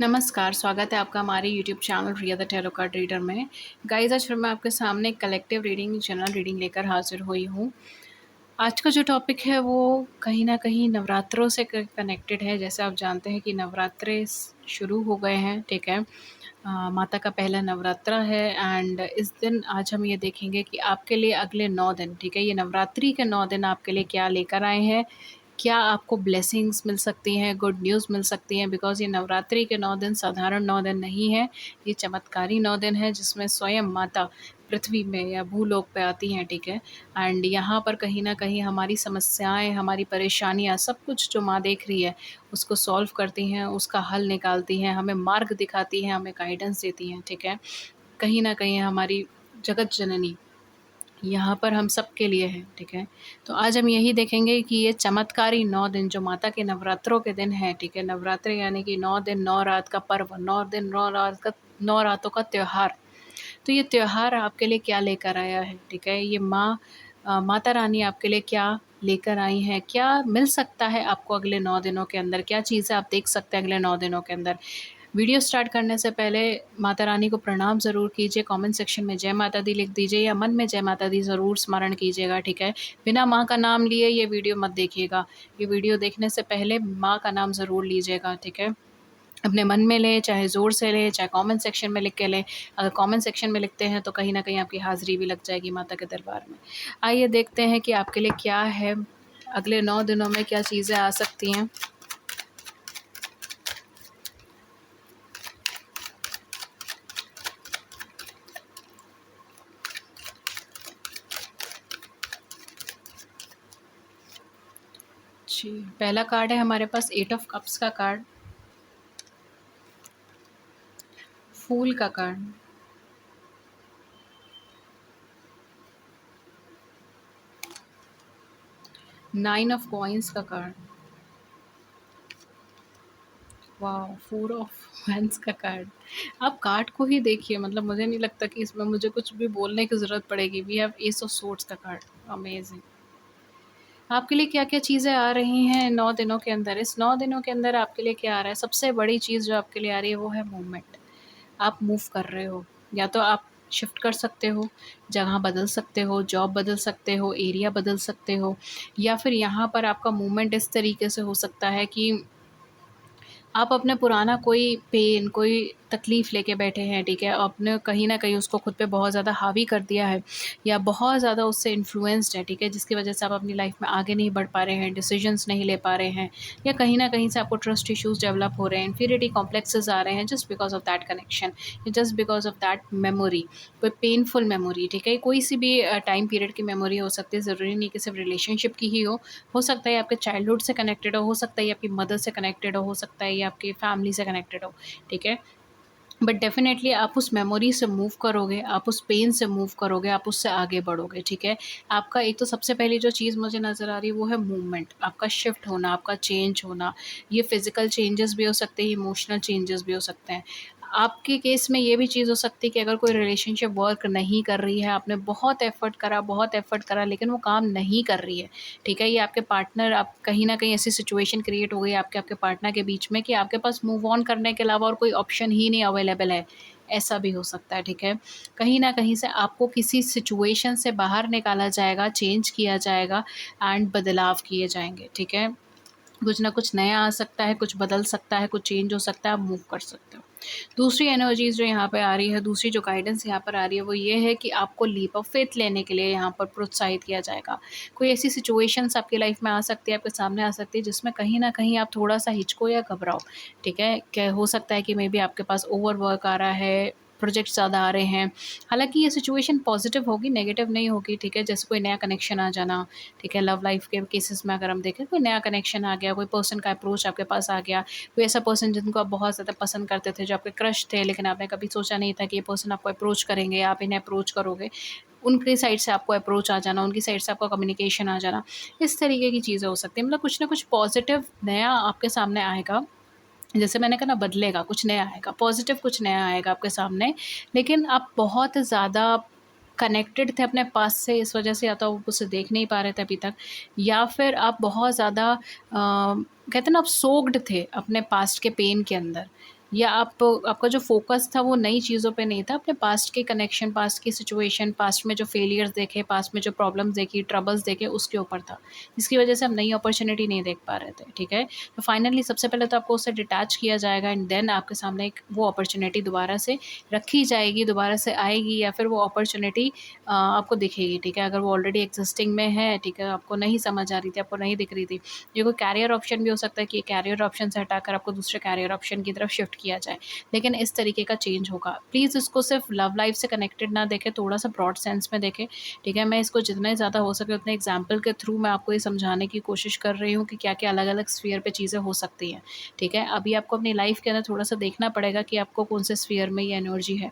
नमस्कार, स्वागत है आपका हमारे YouTube channel Riya the tarot card reader में। गाइज़, आज फिर मैं आपके सामने कलेक्टिव रीडिंग, जनरल रीडिंग लेकर हाज़िर हुई हूँ। आज का जो टॉपिक है वो कहीं न कहीं नवरात्रों से क कनेक्टेड है। जैसे आप जानते हैं कि नवरात्रे शुरू हो गए हैं, ठीक है? माता का पहला नवरात्रा है एंड इस दिन आज हम ये देखेंगे कि आपके लिए अगले 9 दिन, ठीक है? ये नवरात्रि के 9 दिन आपके लिए क्या लेकर आए हैं। क्या आपको ब्लेसिंग्स मिल सकती हैं, गुड न्यूज़ मिल सकती हैं, बिकॉज़ ये नवरात्रि के 9 दिन साधारण 9 दिन नहीं है, ये चमत्कारी 9 दिन है जिसमें स्वयं माता पृथ्वी में या भूलोक पे आती हैं, ठीक है? एंड यहाँ पर कहीं न कहीं हमारी समस्याएँ, हमारी परेशानियाँ, सब कुछ जो माँ देख रही है, उसको सॉल्व करती हैं, उसका हल निकालती हैं, हमें मार्ग दिखाती हैं, हमें गाइडेंस देती हैं, ठीक है? कहीं न कहीं हमारी जगत जननी यहाँ पर हम सबके लिए है, ठीक है? तो आज हम यही देखेंगे कि ये चमत्कारी 9 दिन जो माता के नवरात्रों के दिन हैं, ठीक है? नवरात्रे यानी कि 9 दिन 9 रात का पर्व, 9 दिन 9 रात का 9 रातों का त्योहार। तो ये त्योहार आपके लिए क्या लेकर आया है, ठीक है? ये माता रानी आपके लिए क्या लेकर आई हैं? क्या मिल सकता है आपको अगले 9 दिनों के अंदर? क्या चीज़ें आप देख सकते हैं अगले 9 दिनों के अंदर? वीडियो स्टार्ट करने से पहले माता रानी को प्रणाम ज़रूर कीजिए, कमेंट सेक्शन में जय माता दी लिख दीजिए या मन में जय माता दी ज़रूर स्मरण कीजिएगा, ठीक है? बिना माँ का नाम लिए ये वीडियो मत देखिएगा। ये वीडियो देखने से पहले माँ का नाम ज़रूर लीजिएगा, ठीक है? अपने मन में लें, चाहे ज़ोर से लें, चाहे कमेंट सेक्शन में लिख के लें। अगर कमेंट सेक्शन में लिखते हैं तो कहीं न कहीं आपकी हाज़िरी भी लग जाएगी माता के दरबार में। आइए देखते हैं कि आपके लिए क्या है, अगले 9 दिनों में क्या चीज़ें आ सकती हैं। जी, पहला कार्ड है हमारे पास 8 ऑफ कप्स का कार्ड, फूल का कार्ड, 9 ऑफ कॉइन्स का कार्ड, वाओ! 4 ऑफ वैंड्स का कार्ड। आप कार्ड को ही देखिए, मतलब मुझे नहीं लगता कि इसमें मुझे कुछ भी बोलने की ज़रूरत पड़ेगी। We have ace of swords का कार्ड, अमेज़िंग। आपके लिए क्या-क्या चीज़ें आ रही हैं 9 दिनों के अंदर? इस 9 दिनों के अंदर आपके लिए क्या आ रहा है? सबसे बड़ी चीज़ जो आपके लिए आ रही है वो है मूवमेंट। आप मूव कर रहे हो, या तो आप शिफ्ट कर सकते हो, जगह बदल सकते हो, जॉब बदल सकते हो, एरिया बदल सकते हो, या फिर यहाँ पर आपका मूवमेंट इस तरीके से हो सकता है कि आप अपना पुराना कोई पेन, कोई तकलीफ़ लेके बैठे हैं, ठीक है? आपने कहीं न कहीं उसको खुद पे बहुत ज़्यादा हावी कर दिया है या बहुत ज़्यादा उससे इन्फ्लुएंस्ड है, ठीक है? जिसकी वजह से आप अपनी लाइफ़ में आगे नहीं बढ़ पा रहे हैं, डिसीज़न्स नहीं ले पा रहे हैं, या कहीं न कहीं से आपको ट्रस्ट इश्यूज़ डेवलप हो रहे हैं, इन्फीरियरिटी कॉम्प्लेक्सेस आ रहे हैं just because of that connection या just because of that memory, कोई पेनफुल मेमोरी, ठीक है? कोई सी भी टाइम पीरियड की मेमोरी हो सकती है, ज़रूरी नहीं कि सिर्फ़ रिलेशनशिप की ही हो सकता है आपके चाइल्डहुड से कनेक्टेड हो सकता है ये आपकी मदर से कनेक्टेड हो सकता है ये आपकी फैमिली से कनेक्टेड हो, ठीक है? बट डेफ़िनेटली आप उस मेमोरी से मूव करोगे, आप उस पेन से मूव करोगे, आप उससे आगे बढ़ोगे, ठीक है? आपका एक तो सबसे पहली जो चीज़ मुझे नज़र आ रही है वो है मूवमेंट, आपका शिफ्ट होना, आपका चेंज होना। ये फ़िज़िकल चेंजेस भी हो सकते हैं, इमोशनल चेंजेस भी हो सकते हैं। आपके केस में ये भी चीज़ हो सकती है कि अगर कोई रिलेशनशिप वर्क नहीं कर रही है, आपने बहुत एफ़र्ट करा लेकिन वो काम नहीं कर रही है, ठीक है? ये आपके पार्टनर, आप कहीं न कहीं ऐसी सिचुएशन क्रिएट हो गई आपके पार्टनर के बीच में कि आपके पास मूव ऑन करने के अलावा और कोई ऑप्शन ही नहीं अवेलेबल है, ऐसा भी हो सकता है, ठीक है? कहीं न कहीं से आपको किसी सिचुएशन से बाहर निकाला जाएगा, चेंज किया जाएगा एंड बदलाव किए जाएँगे, ठीक है? कुछ ना कुछ नया आ सकता है, कुछ बदल सकता है, कुछ चेंज हो सकता है, आप मूव कर सकते हो। दूसरी एनर्जीज़ जो यहाँ पे आ रही है, दूसरी जो गाइडेंस यहाँ पर आ रही है, वो ये है कि आपको लीप ऑफ फ़ेथ लेने के लिए यहाँ पर प्रोत्साहित किया जाएगा। कोई ऐसी सिचुएशंस आपकी लाइफ़ में आ सकती है, आपके सामने आ सकती है, जिसमें कहीं न कहीं आप थोड़ा-सा हिचको या घबराओ, ठीक है? क्या हो सकता है कि मेबी आपके पास ओवरवर्क आ रहा है, प्रोजेक्ट्स ज़्यादा आ रहे हैं। हालाँकि ये सिचुएशन पॉज़िटिव होगी, नेगेटिव नहीं होगी, ठीक है? जैसे कोई नया कनेक्शन आ जाना, ठीक है? लव लाइफ़ के केसेस में अगर हम देखें, कोई नया कनेक्शन आ गया, कोई पर्सन का अप्रोच आपके पास आ गया, कोई ऐसा पर्सन जिनको आप बहुत ज़्यादा पसंद करते थे, जो आपके क्रश थे, लेकिन आपने कभी सोचा नहीं था कि ये पर्सन आपको अप्रोच करेंगे या आप इन्हें अप्रोच करोगे। उनकी साइड से आपको अप्रोच आ जाना, उनकी साइड से आपका कम्युनिकेशन आ जाना, इस तरीके की चीज़ें हो सकती हैं। मतलब कुछ ना कुछ पॉज़िटिव नया आपके सामने आएगा। जैसे मैंने कहा ना, बदलेगा, कुछ नया आएगा, पॉज़िटिव कुछ नया आएगा आपके सामने, लेकिन आप बहुत ज़्यादा कनेक्टेड थे अपने पास्ट से, इस वजह से या तो आप उसे देख नहीं पा रहे थे अभी तक, या फिर आप बहुत ज़्यादा कहते हैं ना, आप सोक्ड थे अपने पास्ट के पेन के अंदर। या आपका जो फ़ोकस था वो नई चीज़ों पे नहीं था, अपने पास्ट के कनेक्शन, पास्ट की सिचुएशन, पास्ट में जो फेलियर्स देखे, पास्ट में जो प्रॉब्लम्स देखी, ट्रबल्स देखे, उसके ऊपर था। जिसकी वजह से हम नई अपॉर्च्युनिटी नहीं देख पा रहे थे, ठीक है? तो फाइनली सबसे पहले तो आपको उससे डिटैच किया जाएगा एंड देन आपके सामने एक वो अपॉर्च्युनिटी दोबारा से रखी जाएगी, दोबारा से आएगी या फिर वो अपॉर्च्युनिटी आपको दिखेगी, ठीक है? अगर वो ऑलरेडी एक्जिस्टिंग में है, ठीक है, आपको नहीं समझ आ रही थी, आपको नहीं दिख रही थी। ये कोई कैरियर ऑप्शन भी हो सकता है कि कैरियर ऑप्शन से हटाकर आपको दूसरे कैरियर ऑप्शन की तरफ शिफ्ट किया जाए। लेकिन इस तरीके का चेंज होगा। प्लीज़ इसको सिर्फ लव लाइफ़ से कनेक्टेड ना देखें, थोड़ा-सा ब्रॉड सेंस में देखें, ठीक है? मैं इसको जितना ज़्यादा हो सके उतने एग्ज़ाम्पल के थ्रू मैं आपको ये समझाने की कोशिश कर रही हूँ कि क्या-क्या अलग-अलग स्फ़ीयर पे चीज़ें हो सकती हैं, ठीक है? अभी आपको अपनी लाइफ़ के अंदर थोड़ा-सा देखना पड़ेगा कि आपको कौन से स्फ़ीयर में ये एनर्जी है।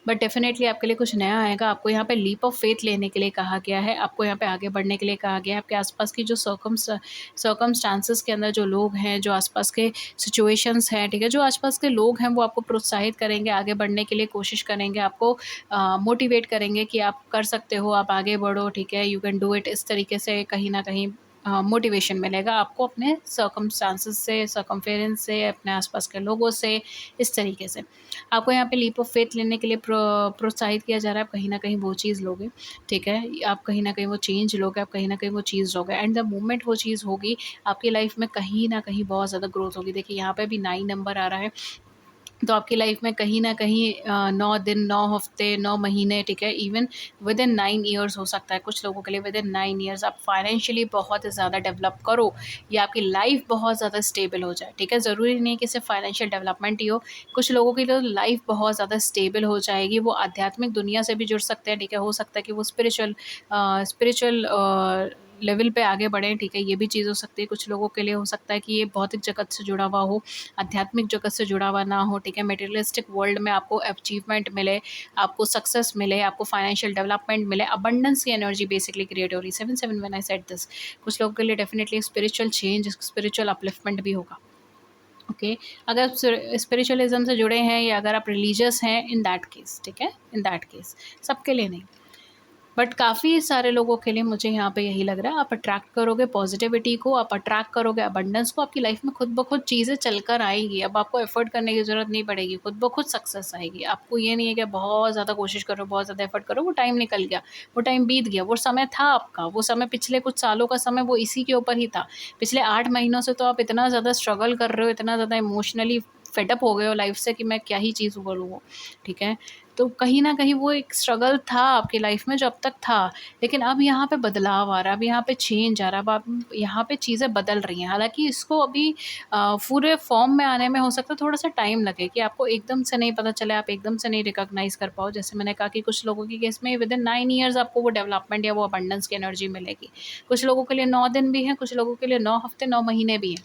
बट डेफ़िनेटली आपके लिए कुछ नया आएगा। आपको यहाँ पे लीप ऑफ फ़ेथ लेने के लिए कहा गया है, आपको यहाँ पे आगे बढ़ने के लिए कहा गया है। आपके आस-पास की जो सर्कमस्टांसेस के अंदर जो लोग हैं, जो आस-पास के सिचुएशंस हैं, ठीक है? जो आस-पास के लोग हैं, वो आपको प्रोत्साहित करेंगे, आगे बढ़ने के लिए कोशिश करेंगे, आपको मोटिवेट करेंगे कि आप कर सकते हो, आप आगे बढ़ो, ठीक है? You can do it. इस तरीके से कहीं न कहीं मोटिवेशन मिलेगा आपको अपने सर्कमस्टांसेस से, सर्कमफेरेंस से, अपने आस-पास के लोगों से, इस तरीके से। आपको यहाँ पे लीप ऑफ फेथ लेने के लिए प्रोत्साहित किया जा रहा है, आप कहीं न कहीं वो चीज़ लोगे, ठीक है? आप कहीं न कहीं वो चेंज लोगे, आप कहीं न कहीं वो चीज़ लोगे एंड द मोमेंट वो चीज़ होगी, आपकी लाइफ़ में कहीं न कहीं बहुत ज़्यादा ग्रोथ होगी। देखिए यहाँ पे भी 9 नंबर आ रहा है, तो आपकी लाइफ में कहीं न कहीं 9 दिन, 9 हफ़्ते, 9 महीने, ठीक है? इवन विदिन 9 ईयर्स हो सकता है कुछ लोगों के लिए विदिन 9 ईयर्स आप फाइनेंशियली बहुत ज़्यादा डेवलप करो या आपकी लाइफ बहुत ज़्यादा स्टेबल हो जाए, ठीक है? ज़रूरी नहीं है कि सिर्फ़ फाइनेंशियल डेवलपमेंट ही हो, कुछ लोगों के लिए तो लाइफ बहुत ज़्यादा स्टेबल हो जाएगी, वो आध्यात्मिक दुनिया से भी जुड़ सकते हैं, ठीक है? हो सकता है कि वो स्पिरिचुअल लेवल पे आगे बढ़ें, ठीक है? ये भी चीज़ हो सकती है, कुछ लोगों के लिए हो सकता है कि ये भौतिक जगत से जुड़ा हुआ हो, आध्यात्मिक जगत से जुड़ा हुआ ना हो, ठीक है? मटेरियलिस्टिक वर्ल्ड में आपको अचीवमेंट मिले, आपको सक्सेस मिले, आपको फाइनेंशियल डेवलपमेंट मिले, अबंडेंस की एनर्जी बेसिकली क्रिएट हो रही है। 7-7 व्हेन आई सेड दिस, कुछ लोगों के लिए definitely spiritual change, spiritual upliftment भी होगा। ओके, अगर आप स्पिरिचुअलिज्म से जुड़े हैं या अगर आप रिलीजियस हैं, इन दैट केस, ठीक है? इन दैट केस, सबके लिए नहीं। बट काफ़ी सारे लोगों के लिए मुझे यहाँ पे यही लग रहा है, आप अट्रैक्ट करोगे पॉजिटिविटी को, आप अट्रैक्ट करोगे अबंडेंस को, आपकी लाइफ में खुद ब खुद चीज़ें चलकर आएँगी। अब आपको एफर्ट करने की ज़रूरत नहीं पड़ेगी, खुद ब खुद सक्सेस आएगी। आपको ये नहीं है कि बहुत ज़्यादा कोशिश करो, बहुत ज़्यादा एफर्ट करो, वो टाइम निकल गया, वो टाइम बीत गया, वो समय था आपका, वो समय पिछले कुछ सालों का समय वो इसी के ऊपर ही था। पिछले 8 महीनों से तो आप इतना ज़्यादा स्ट्रगल कर रहे हो, इतना ज़्यादा इमोशनली फेड अप हो गए हो लाइफ से कि मैं क्या ही चीज़ बोलूँ वो, ठीक है? तो कहीं न कहीं वो एक स्ट्रगल था आपकी लाइफ में जो अब तक था, लेकिन अब यहाँ पे बदलाव आ रहा है, अब यहाँ पे चेंज आ रहा है, अब आप यहाँ पे चीज़ें बदल रही हैं। हालाँकि इसको अभी पूरे फॉर्म में आने में हो सकता है थोड़ा-सा टाइम लगे कि आपको एकदम से नहीं पता चले, आप एकदम से नहीं रिकॉग्नाइज़ कर पाओ। जैसे मैंने कहा कि कुछ लोगों के केस में विदिन 9 ईयर्स आपको वो डेवलपमेंट या वो अबंडेंस की एनर्जी मिलेगी। कुछ लोगों के लिए 9 दिन भी हैं, कुछ लोगों के लिए 9 हफ्ते, 9 महीने भी हैं।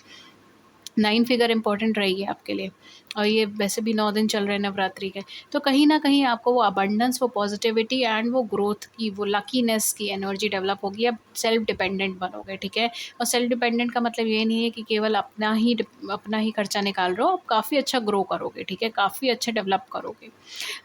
9 फिगर इम्पॉर्टेंट रहेगी आपके लिए और ये वैसे भी 9 दिन चल रहे हैं नवरात्रि के। तो कहीं न कहीं आपको वो अबंडेंस, वो पॉज़िटिविटी एंड वो ग्रोथ की, वो लकीनेस की एनर्जी डेवलप होगी, आप सेल्फ डिपेंडेंट बनोगे, ठीक है? और सेल्फ डिपेंडेंट का मतलब ये नहीं है कि केवल अपना ही खर्चा निकाल रहे हो, आप काफ़ी अच्छा ग्रो करोगे, ठीक है? काफ़ी अच्छे डेवलप करोगे।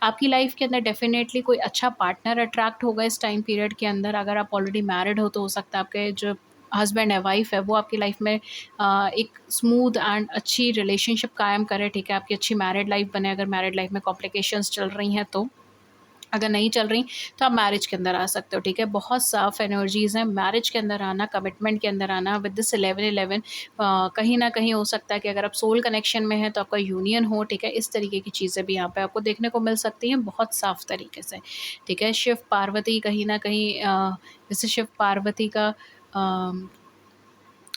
आपकी लाइफ़ के अंदर डेफ़िनेटली कोई अच्छा पार्टनर अट्रैक्ट होगा इस टाइम पीरियड के अंदर। अगर आप ऑलरेडी मैरिड हो तो हो सकता है आपके जो हस्बैंड है, वाइफ़ है, वो आपकी लाइफ़ में एक स्मूथ एंड अच्छी रिलेशनशिप कायम करे, ठीक है? आपकी अच्छी मैरिड लाइफ़ बने, अगर मैरिड लाइफ़ में कॉम्प्लिकेशंस चल रही हैं तो। अगर नहीं चल रही तो आप मैरिज के अंदर आ सकते हो, ठीक है? बहुत साफ़ एनर्जीज़ हैं, मैरिज के अंदर आना, कमिटमेंट के अंदर आना विद दिस 11-11 कहीं न कहीं हो सकता है कि अगर आप सोल कनेक्शन में हैं तो आपका यूनियन हो, ठीक है? इस तरीके की चीज़ें भी यहाँ पे आपको देखने को मिल सकती हैं बहुत साफ़ तरीके से, ठीक है? शिव-पार्वती कहीं न कहीं जैसे शिव-पार्वती का अ,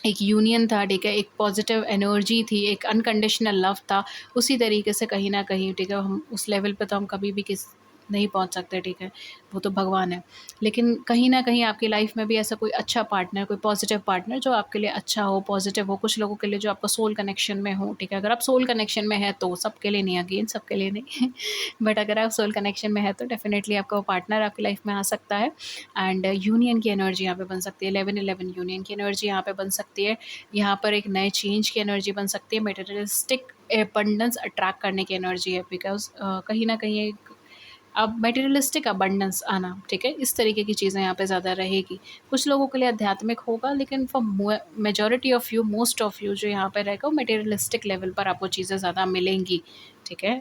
एक यूनियन था, ठीक है? एक पॉज़िटिव एनर्जी थी, एक अनकंडीशनल लव था, उसी तरीके से कहीं न कहीं, ठीक है? हम उस लेवल पे तो हम कभी भी नहीं पहुँच सकते, ठीक है? वो तो भगवान है। लेकिन कहीं न कहीं आपकी लाइफ़ में भी ऐसा कोई अच्छा पार्टनर, कोई पॉज़िटिव पार्टनर जो आपके लिए अच्छा हो, पॉज़िटिव हो, कुछ लोगों के लिए जो आपका सोल कनेक्शन में हो, ठीक है? अगर आप सोल कनेक्शन में हैं तो, सबके लिए नहीं, अगेन सबके लिए नहीं। बट अगर आप सोल कनेक्शन में हैं तो डेफ़िनेटली आपका वो पार्टनर आपकी लाइफ़ में आ सकता है एंड यूनियन की एनर्जी यहाँ पे बन सकती है, 11-11 यूनियन की एनर्जी यहाँ पे बन सकती है। यहाँ पर एक नए चेंज की एनर्जी बन सकती है, मटेरियलिस्टिक अबंडेंस अट्रैक्ट करने की एनर्जी है बिकॉज़ कहीं न कहीं एक अब मटेरियलिस्टिक अबंडेंस आना, ठीक है, इस तरीके की चीज़ें यहाँ पे ज़्यादा रहेगी। कुछ लोगों के लिए आध्यात्मिक होगा, लेकिन for majority of you, most of you जो यहाँ पे रहेगा, वो मटेरियलिस्टिक लेवल पर आपको चीज़ें ज़्यादा मिलेंगी, ठीक है।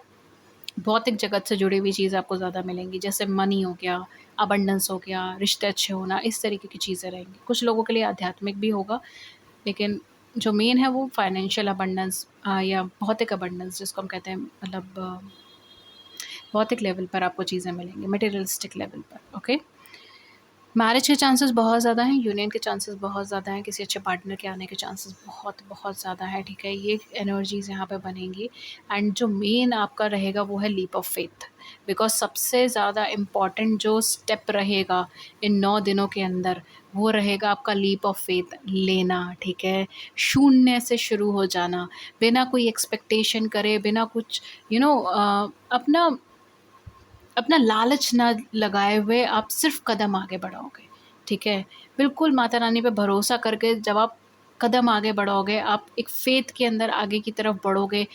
भौतिक जगत से जुड़ी हुई चीज़ आपको ज़्यादा मिलेंगी, जैसे मनी हो गया, अबंडेंस हो गया, रिश्ते अच्छे होना, इस तरीके की चीज़ें रहेंगी। कुछ लोगों के लिए आध्यात्मिक भी होगा, लेकिन जो मेन है वो फाइनेंशियल अबंडेंस या भौतिक अबंडेंस जिसको हम कहते हैं, मतलब भौतिक लेवल पर आपको चीज़ें मिलेंगी, मटेरियलिस्टिक लेवल पर, ओके। मैरिज के चांसेस बहुत ज़्यादा हैं, यूनियन के चांसेस बहुत ज़्यादा हैं, किसी अच्छे पार्टनर के आने के चांसेस बहुत बहुत ज़्यादा है, ठीक है। ये एनर्जीज़ यहाँ पे बनेंगी। एंड जो मेन आपका रहेगा वो है लीप ऑफ फेथ, बिकॉज़ सबसे ज़्यादा इम्पॉर्टेंट जो स्टेप रहेगा इन 9 दिनों के अंदर, वो रहेगा आपका लीप ऑफ फेथ लेना, ठीक है। शून्य से शुरू हो जाना, बिना कोई एक्सपेक्टेशन करे, बिना कुछ अपना अपना लालच ना लगाए हुए आप सिर्फ कदम आगे बढ़ाओगे, ठीक है। बिल्कुल माता रानी पे भरोसा करके जब आप कदम आगे बढ़ोगे, आप एक फ़ेथ के अंदर आगे की तरफ बढ़ोगे,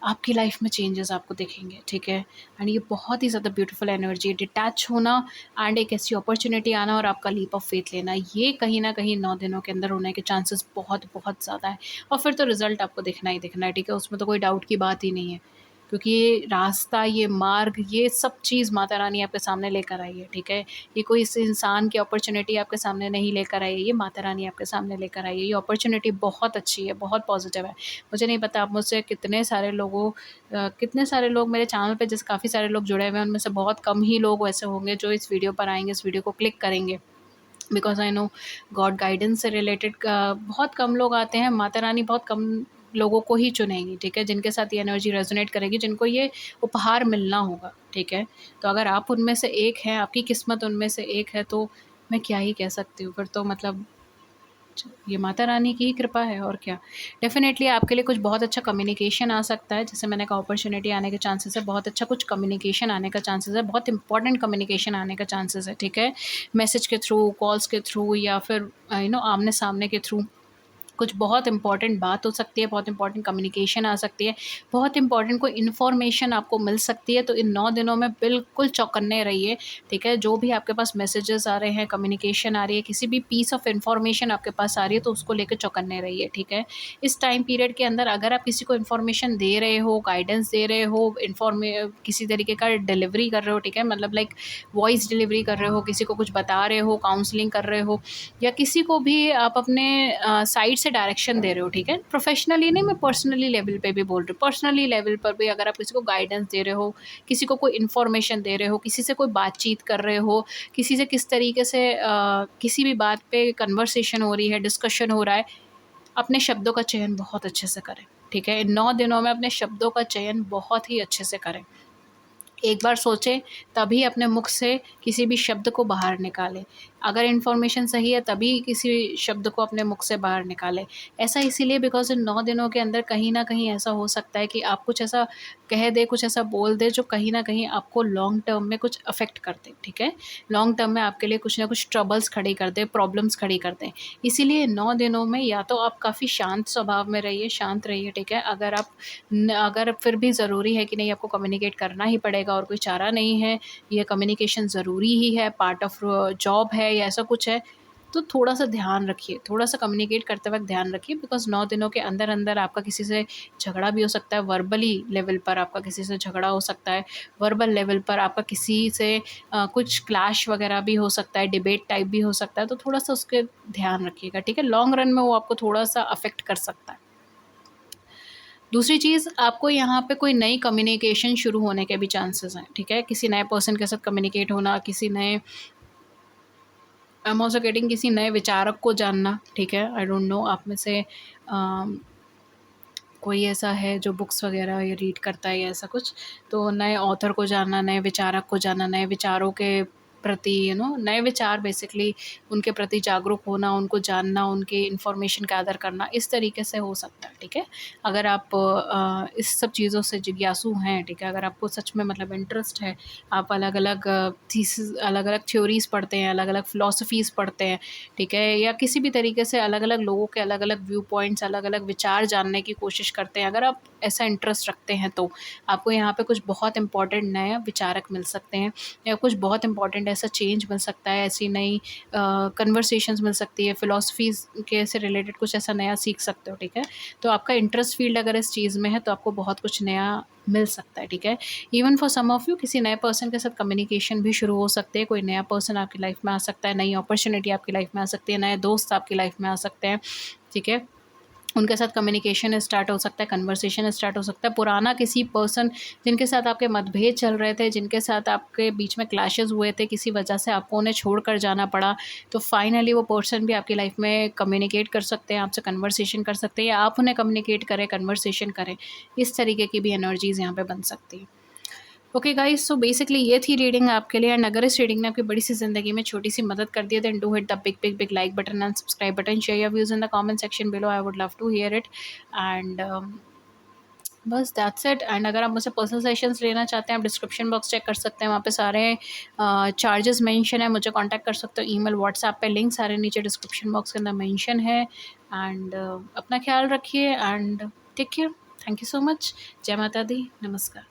आपकी लाइफ में चेंजेस आपको दिखेंगे, ठीक है। एंड ये बहुत ही ज़्यादा ब्यूटीफुल एनर्जी है, डिटैच होना एंड एक ऐसी अपॉर्चुनिटी आना और आपका लीप ऑफ फेथ लेना, ये कहीं ना कहीं 9 दिनों के अंदर होने के चांसेस बहुत बहुत ज़्यादा है। और फिर तो रिजल्ट आपको दिखना ही दिखना है, ठीक है, उसमें तो कोई डाउट की बात ही नहीं है, क्योंकि ये रास्ता, ये मार्ग, ये सब चीज़ माता रानी आपके सामने लेकर आई है, ठीक है। ये कोई इस इंसान की अपॉर्चुनिटी आपके सामने नहीं लेकर आई है, ये माता रानी आपके सामने लेकर आई है। ये अपॉर्चुनिटी बहुत अच्छी है, बहुत पॉजिटिव है। मुझे नहीं पता आप मुझसे कितने सारे लोग मेरे चैनल पे, जैसे काफ़ी सारे लोग जुड़े हुए हैं, उनमें से बहुत कम ही लोग वैसे होंगे जो इस वीडियो पर आएँगे, इस वीडियो को क्लिक करेंगे। Because I know God guidance से रिलेटेड बहुत कम लोग आते हैं, माता रानी बहुत कम लोगों को ही चुनेंगी, ठीक है, जिनके साथ ये एनर्जी रेज़ोनेट करेगी, जिनको ये उपहार मिलना होगा, ठीक है। तो अगर आप उनमें से एक हैं, आपकी किस्मत उनमें से एक है, तो मैं क्या ही कह सकती हूँ, फिर तो मतलब ये माता रानी की ही कृपा है, और क्या। डेफ़िनेटली आपके लिए कुछ बहुत अच्छा कम्युनिकेशन आ सकता है, जैसे मैंने कहा अपॉर्च्युनिटी आने के चांसेस है, बहुत अच्छा कुछ कम्युनिकेशन आने का चांसेस है, बहुत इंपॉर्टेंट कम्युनिकेशन आने का चांसेस है, ठीक है। मैसेज के थ्रू, कॉल्स के थ्रू, या फिर आमने-सामने के थ्रू कुछ बहुत इंपॉर्टेंट बात हो सकती है, बहुत इंपॉर्टेंट कम्युनिकेशन आ सकती है, बहुत इंपॉर्टेंट कोई इन्फॉर्मेशन आपको मिल सकती है। तो इन 9 दिनों में बिल्कुल चौकन्ने रहिए, ठीक है। जो भी आपके पास मैसेजेस आ रहे हैं, कम्युनिकेशन आ रही है, किसी भी पीस ऑफ इन्फॉर्मेशन आपके पास आ रही है, तो उसको लेकर चौकन्ने रहिए, ठीक है। इस टाइम पीरियड के अंदर अगर आप किसी को इन्फॉर्मेशन दे रहे हो, गाइडेंस दे रहे हो, किसी तरीके का डिलीवरी कर रहे हो, ठीक है, मतलब लाइक वॉइस डिलीवरी कर रहे हो, किसी को कुछ बता रहे हो, काउंसलिंग कर रहे हो, या किसी को भी आप अपने साइड से डायरेक्शन दे रहे हो, ठीक है। प्रोफेशनली नहीं, मैं पर्सनली लेवल पे भी बोल रही हूँ। पर्सनली लेवल पर भी अगर आप किसी को गाइडेंस दे रहे हो, किसी को कोई इन्फॉर्मेशन दे रहे हो, किसी से कोई बातचीत कर रहे हो, किसी से किस तरीके से किसी भी बात पे कन्वर्सेशन हो रही है, डिस्कशन हो रहा है, अपने शब्दों का चयन बहुत अच्छे से करें, ठीक है। इन 9 दिनों में अपने शब्दों का चयन बहुत ही अच्छे से करें। एक बार सोचें, तभी अपने मुख से किसी भी शब्द को बाहर निकालें। अगर इन्फॉर्मेशन सही है, तभी किसी शब्द को अपने मुख से बाहर निकालें। ऐसा इसीलिए बिकॉज़ इन 9 दिनों के अंदर कहीं न कहीं ऐसा हो सकता है कि आप कुछ ऐसा कह दें, कुछ ऐसा बोल दें जो कहीं न कहीं आपको लॉन्ग टर्म में कुछ अफ़ेक्ट कर दे, ठीक है? लॉन्ग टर्म में आपके लिए कुछ न कुछ ट्रबल्स खड़ी कर दें, प्रॉब्लम्स खड़ी कर दें। इसीलिए 9 दिनों में या तो आप काफ़ी शांत स्वभाव में रहिए, शांत रहिए, ठीक है? अगर फिर भी ज़रूरी है कि नहीं, आपको कम्युनिकेट करना ही पड़ेगा और कोई चारा नहीं है, ये कम्युनिकेशन ज़रूरी ही है, पार्ट ऑफ जॉब है या ऐसा कुछ है, तो थोड़ा-सा ध्यान रखिए, थोड़ा-सा कम्युनिकेट करते वक़्त ध्यान रखिए, बिकॉज़ 9 दिनों के अंदर-अंदर आपका किसी से झगड़ा भी हो सकता है, वर्बली लेवल पर आपका किसी से झगड़ा हो सकता है, वर्बल लेवल पर आपका किसी से कुछ क्लैश वग़ैरह भी हो सकता है, डिबेट टाइप भी हो सकता है, तो थोड़ा-सा उसके ध्यान रखिएगा, ठीक है? लॉन्ग रन में वो आपको थोड़ा-सा अफ़ेक्ट कर सकता है। दूसरी चीज़, आपको यहाँ पे कोई नई कम्युनिकेशन शुरू होने के भी चांसेस हैं, ठीक है? किसी नए पर्सन के साथ कम्युनिकेट होना, किसी नए आई एम ऑल्सो गेटिंग किसी नए विचारक को जानना, ठीक है? आई डोंट नो आप में से कोई ऐसा है जो बुक्स वग़ैरह ये रीड करता है या ऐसा कुछ, तो नए ऑथर को जानना, नए विचारक को जानना, नए विचारों के प्रति नए विचार बेसिकली उनके प्रति जागरूक होना, उनको जानना, उनके इन्फॉर्मेशन गैदर करना, इस तरीके से हो सकता है, ठीक है? अगर आप इस सब चीज़ों से जिज्ञासु हैं, ठीक है? अगर आपको सच में मतलब इंटरेस्ट है, आप अलग-अलग थीसिस अलग-अलग थ्योरीज़ पढ़ते हैं, अलग-अलग फ़िलॉसफ़ीज़ पढ़ते हैं, ठीक है? या किसी भी तरीके से अलग-अलग लोगों के अलग-अलग व्यू पॉइंट्स, अलग-अलग विचार जानने की कोशिश करते हैं, अगर आप ऐसा इंटरेस्ट रखते हैं तो आपको यहाँ पे कुछ बहुत इम्पोर्टेंट नए विचारक मिल सकते हैं या कुछ बहुत इम्पोर्टेंट ऐसा चेंज मिल सकता है, ऐसी नई कन्वर्सेशंस मिल सकती है, फ़िलॉसफ़ीज़ के से रिलेटेड कुछ ऐसा नया सीख सकते हो, ठीक है? तो आपका इंटरेस्ट फ़ील्ड अगर इस चीज़ में है तो आपको बहुत कुछ नया मिल सकता है, ठीक है? Even for some of you किसी नए पर्सन के साथ कम्युनिकेशन भी शुरू हो सकते हैं, कोई नया पर्सन आपकी लाइफ़ में आ सकता है, नई अपॉर्च्युनिटी आपकी लाइफ़ में आ सकती है, नए दोस्त आपकी लाइफ़ में आ सकते हैं, ठीक है? उनके साथ कम्युनिकेशन स्टार्ट हो सकता है, कन्वर्सेशन स्टार्ट हो सकता है। पुराना किसी पर्सन जिनके साथ आपके मतभेद चल रहे थे, जिनके साथ आपके बीच में क्लैशेज़ हुए थे, किसी वजह से आपको उन्हें छोड़कर जाना पड़ा, तो फाइनली वो पर्सन भी आपकी लाइफ़ में कम्युनिकेट कर सकते हैं, आपसे कन्वर्सेशन कर सकते हैं या आप उन्हें कम्युनिकेट करें, कन्वर्सेशन करें। इस तरीके की भी एनर्जीज़ यहाँ पे बन सकती हैं। ओके गाइस, सो बेसिकली ये थी रीडिंग आपके लिए एंड अगर इस रीडिंग ने आपकी बड़ी सी ज़िंदगी में छोटी सी मदद कर दी है then do hit the big big big like button and subscribe button, share your views in the comment section below, I would love to hear it and बस दैट्स इट। एंड अगर आप मुझसे पर्सनल सेशंस लेना चाहते हैं आप description box check कर सकते हैं, वहाँ पे सारे चार्जेस मेंशन है, मुझे कांटेक्ट कर सकते हो, ईमेल व्हाट्सएप पे लिंक सारे नीचे डिस्क्रिप्शन बॉक्स के अंदर मेंशन है एंड अपना ख्याल रखिए and take care. Thank you so much. जय माता दी, नमस्कार।